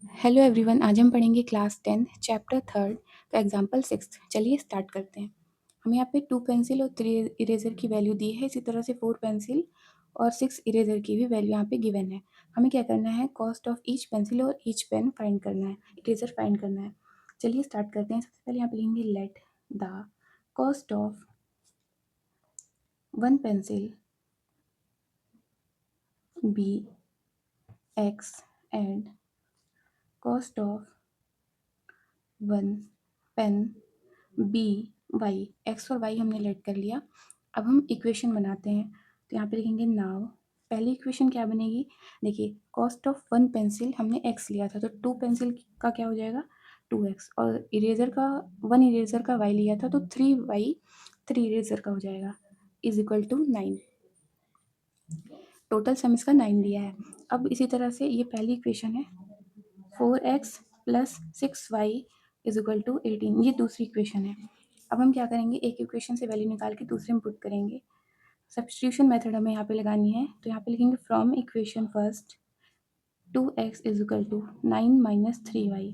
Hello everyone, आज हम पढ़ेंगे क्लास 10 चैप्टर 3 का एग्जाम्पल 6। चलिए स्टार्ट करते हैं। हमें यहाँ पे 2 पेंसिल और 3 इरेजर की वैल्यू दी है। इसी तरह से 4 पेंसिल और 6 इरेजर की भी वैल्यू यहाँ पे गिवन है। हमें क्या करना है, कॉस्ट ऑफ ईच पेंसिल और ईच पेन फाइंड करना है, इरेजर फाइंड करना है। चलिए स्टार्ट करते हैं। सबसे पहले यहाँ पे लिखेंगे let the cost of 1 pencil be X and cost of 1 pen be Y. X और वाई हमने लेट कर लिया। अब हम इक्वेशन बनाते हैं। तो यहाँ पे लिखेंगे नाउ। पहली इक्वेशन क्या बनेगी, देखिए कॉस्ट ऑफ 1 पेंसिल हमने एक्स लिया था, तो 2 पेंसिल का क्या हो जाएगा 2x, और इरेजर का 1 इरेजर का y लिया था, तो 3y 3 इरेजर का हो जाएगा is equal to 9। Total sum इसका 9 दिया है। अब इसी तरह से ये पहली इक्वेशन है 4x plus 6y is equal to 18, ये दूसरी इक्वेशन है। अब हम क्या करेंगे, एक इक्वेशन से वैल्यू निकाल के दूसरे में पुट करेंगे। सब्स्टिट्यूशन मेथड हमें यहाँ पे लगानी है। तो यहाँ पे लिखेंगे from equation first 2x is equal to 9 minus 3y,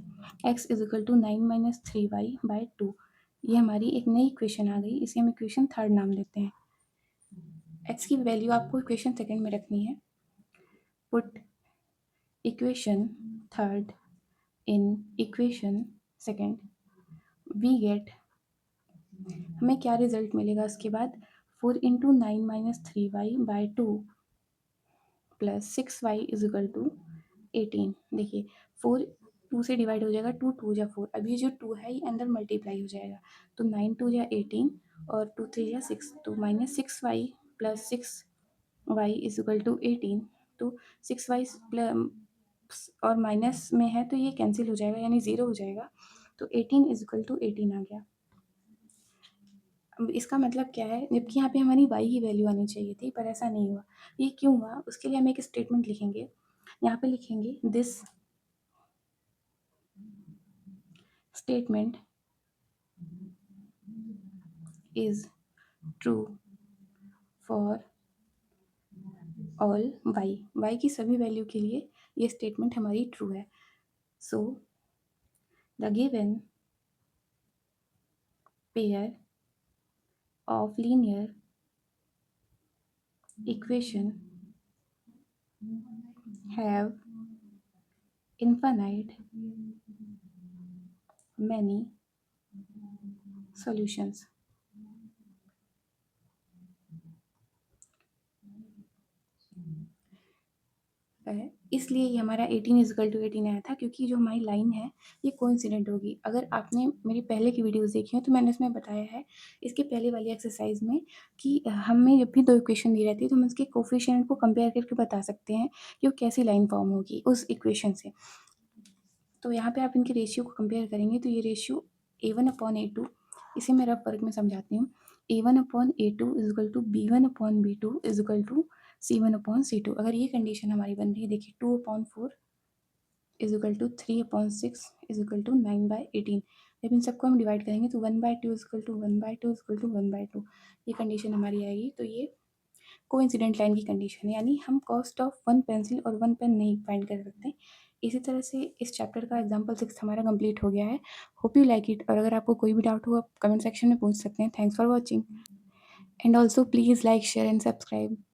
x is equal to 9 minus 3y by 2। ये हमारी एक नई इक्वेशन आ गई, इसे हम इक्वेशन थर्ड नाम देते हैं। x की वैल्यू आपको इक्वेशन सेकेंड में रखनी है। Put equation third in equation second, we get, हमें क्या रिजल्ट मिलेगा उसके बाद 4 into 9 minus 3y by 2 plus 6y is equal to 18। देखिए 4 2 से डिवाइड हो जाएगा, 2 2 या 4, अभी जो 2 है ये अंदर मल्टीप्लाई हो जाएगा, तो 9 2 या 18 और 2 3 या 6, तो minus 6y plus 6y is equal to 18। तो 6y प्लस और माइनस में है तो ये कैंसिल हो जाएगा, यानी ज़ीरो हो जाएगा, तो 18 इज इक्वल टू 18 आ गया। अब इसका मतलब क्या है, जबकि यहाँ पे हमारी y की वैल्यू आनी चाहिए थी, पर ऐसा नहीं हुआ। ये क्यों हुआ, उसके लिए हम एक स्टेटमेंट लिखेंगे। यहाँ पे लिखेंगे this statement is true for all y की सभी वैल्यू के लिए ये स्टेटमेंट हमारी ट्रू है। So the given pair of linear equation have infinite many solutions। इसलिए ये हमारा 18 इजकल टू 18 आया था, क्योंकि जो हमारी लाइन है ये कोइंसिडेंट होगी। अगर आपने मेरी पहले की वीडियोस देखी हो तो मैंने उसमें बताया है इसके पहले वाली एक्सरसाइज में कि हमें जब भी दो इक्वेशन दी रहती है तो हम इसके कोफिशिएंट को कंपेयर करके बता सकते हैं कि वो कैसी लाइन फॉर्म होगी उस इक्वेशन से। तो यहाँ पे आप इनके रेशियो को कंपेयर करेंगे तो ये रेशियो A1/A2, इसे मैं रफ वर्क में समझाती हूँ। A1/A2 is equal to B1/B2 is equal to C1/C2। अगर ये कंडीशन हमारी बन रही है, देखिए 2/4 is equal to 3/6 is equal to 9/18। जब इन सबको हम डिवाइड करेंगे तो 1/2 is equal to 1/2 is equal to 1/2, ये कंडीशन हमारी आएगी। तो ये कोइंसिडेंट लाइन की कंडीशन है, यानी हम कॉस्ट ऑफ 1 पेंसिल और 1 पेन नहीं फाइंड कर सकते। इसी तरह से इस चैप्टर का एग्जाम्पल 6 हमारा कंप्लीट हो गया है। होप यू लाइक इट, और अगर आपको कोई भी डाउट हो आप कमेंट सेक्शन में पूछ सकते हैं। Thanks for watching and also please like share and subscribe.